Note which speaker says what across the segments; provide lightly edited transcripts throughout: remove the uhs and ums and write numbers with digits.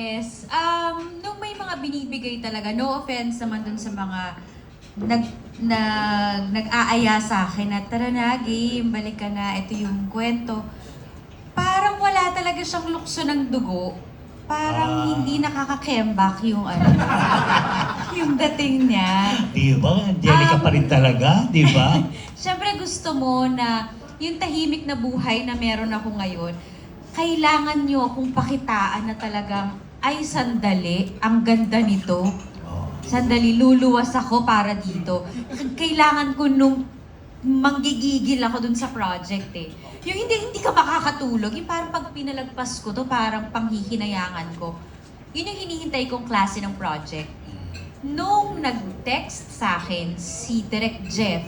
Speaker 1: Yes, nung may mga binibigay talaga, no offense naman dun sa mga nag-aaya sa akin na tara na, game, balik ka na, ito yung kwento. Parang wala talaga siyang lukso ng dugo. Parang hindi nakaka-comeback yung yung dating niya.
Speaker 2: Di ba? Angelica pa rin talaga, di ba?
Speaker 1: Siyempre gusto mo na yung tahimik na buhay na meron ako ngayon, kailangan nyo akong pakitaan na talagang, ay sandali, ang ganda nito. Sandali, luluwas ako para dito. Kailangan ko nung manggigigil ako dun sa project eh. Yung hindi ka makakatulog, yung parang pag pinalagpas ko to, parang panghihinayangan ko. Yun yung hinihintay kong klase ng project. Nung nag-text sa akin si Direk Jeff,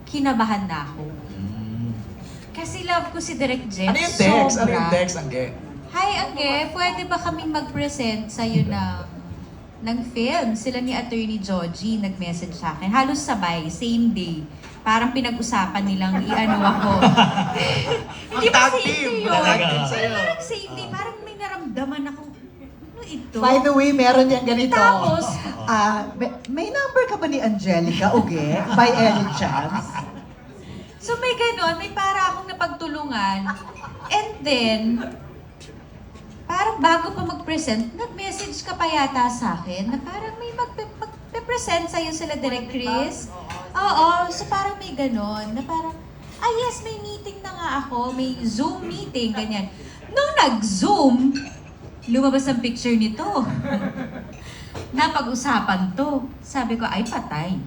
Speaker 1: kinabahan na ako. Kasi love ko si Direk Jeff.
Speaker 3: Ano yung text?
Speaker 1: Sobra.
Speaker 3: Ano yung text, Angge?
Speaker 1: Hi, Angge. Pwede ba kaming mag-present sa'yo ng film? Sila ni Attorney Joji nag-message sa akin. Halos sabay, same day. Parang pinag-usapan nilang i-ano ako. Hindi ba same day yun? Parang same day. Parang may naramdaman ako. Ano ito?
Speaker 4: By the way, meron yan ganito.
Speaker 1: Tapos,
Speaker 4: may number ka ba ni Angelica Uge? By any chance?
Speaker 1: so may ganon, may para akong napagtulungan. And then, parang bago pa mag-present, nag-message ka pa yata sa akin na parang may mag-present sa'yo sila Direk Chris. Oo, so parang may ganon, na parang, yes, may meeting na nga ako, may Zoom meeting, ganyan. Nung nag-Zoom, lumabas ang picture nito. Napag-usapan to. Sabi ko, ay patay.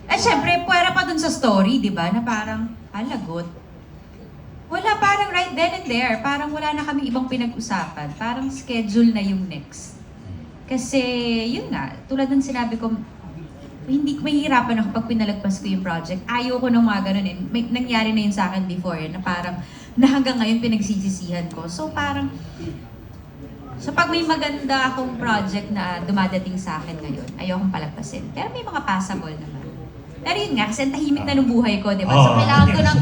Speaker 1: Eh, syempre, puwera pa dun sa story, di ba? Na parang, lagot. Wala, parang right then and there. Parang wala na kami ibang pinag-usapan. Parang schedule na yung next. Kasi, yun nga, tulad ng sinabi ko, hindi ko mahihirapan ako pag pinalagpas ko yung project. Ayaw ko ng mga ganun eh. Nangyari na yun sa akin before na parang, na hanggang ngayon pinagsisisihan ko. So parang, pag may maganda akong project na dumadating sa akin ngayon, ayaw kong palagpasin. Pero may mga passable naman. Pero yun nga, kasi ang tahimik na ng buhay ko, di ba? So kailangan ko ng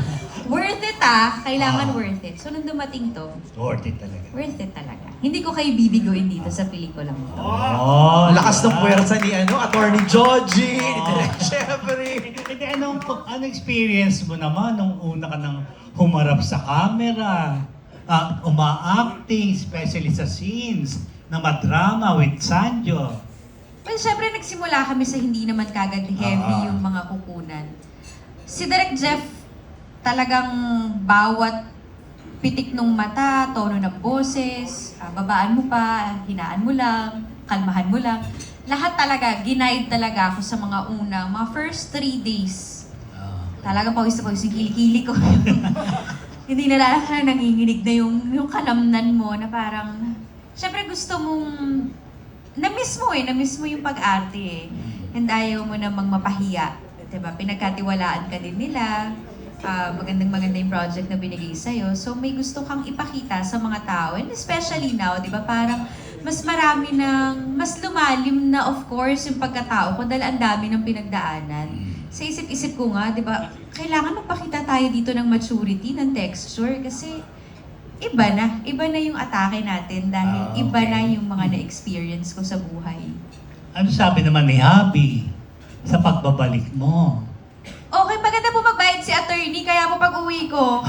Speaker 1: worth it kailangan worth it. So nung dumating to,
Speaker 2: Worth it talaga.
Speaker 1: worth it talaga. Hindi ko kayo bibiguin dito sa pelikulang ito.
Speaker 3: Lakas ng puwersa ni Attorney Joji, Direk Jeffrey.
Speaker 2: Hindi, anong experience mo naman nung una ka nang humarap sa camera? Uma-acting, especially sa scenes na madrama with Sanjo.
Speaker 1: Well, syempre nagsimula kami sa hindi naman kagad heavy yung mga kukunan. Si Direk Jeff, talagang bawat pitik ng mata, tono ng boses, babaan mo pa, hinaan mo lang, kalmahan mo lang. Lahat talaga, ginaid talaga ako sa mga unang, mga first 3 days. Talagang pawis na pawis yung kilikili ko. Hindi na lang nanginginig na yung kalamnan mo na parang, syempre gusto mong, na-miss mo yung pag-arte eh. And ayaw mo namang mapahiya. Diba? Pinagkatiwalaan ka din nila. Maganda yung project na binigay sa'yo. So may gusto kang ipakita sa mga tao. And especially now, di ba? Parang mas marami mas lumalim na of course yung pagkatao ko dahil ang dami ng pinagdaanan. Sa isip-isip ko nga, di ba? Kailangan magpakita tayo dito ng maturity, ng texture kasi iba na yung atake natin dahil iba na yung mga na-experience ko sa buhay.
Speaker 2: Ano sabi naman ni Habi sa pagbabalik mo?
Speaker 1: Okay, maganda po magbayad si attorney, kaya po pag uwi ko,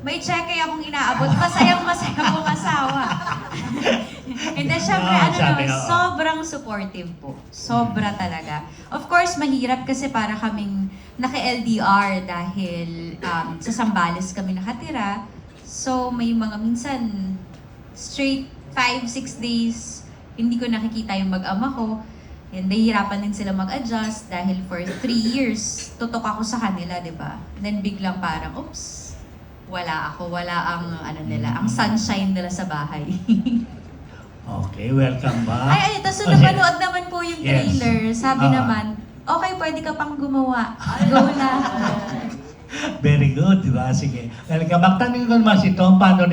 Speaker 1: may cheque akong inaabot. Masayang-masaya pong asawa. And then, syempre, sobrang supportive po. Sobra talaga. Of course, mahirap kasi para kaming naka-LDR dahil sa Zambales kami nakatira. So, may mga minsan, straight 5-6 days, hindi ko nakikita yung mag-ama ko. And nahihirapan din sila mag-adjust dahil for 3 years, tutok ako sa kanila, di ba? Then biglang parang, oops, wala ang ang sunshine nila sa bahay.
Speaker 2: Okay, welcome back.
Speaker 1: Ay, tapos napanood naman po yung trailer. Sabi naman, okay, pwede ka pang gumawa. Go na.
Speaker 2: Very good, di ba? Sige. Welcome back. Tanong ko naman si Tom, paano rin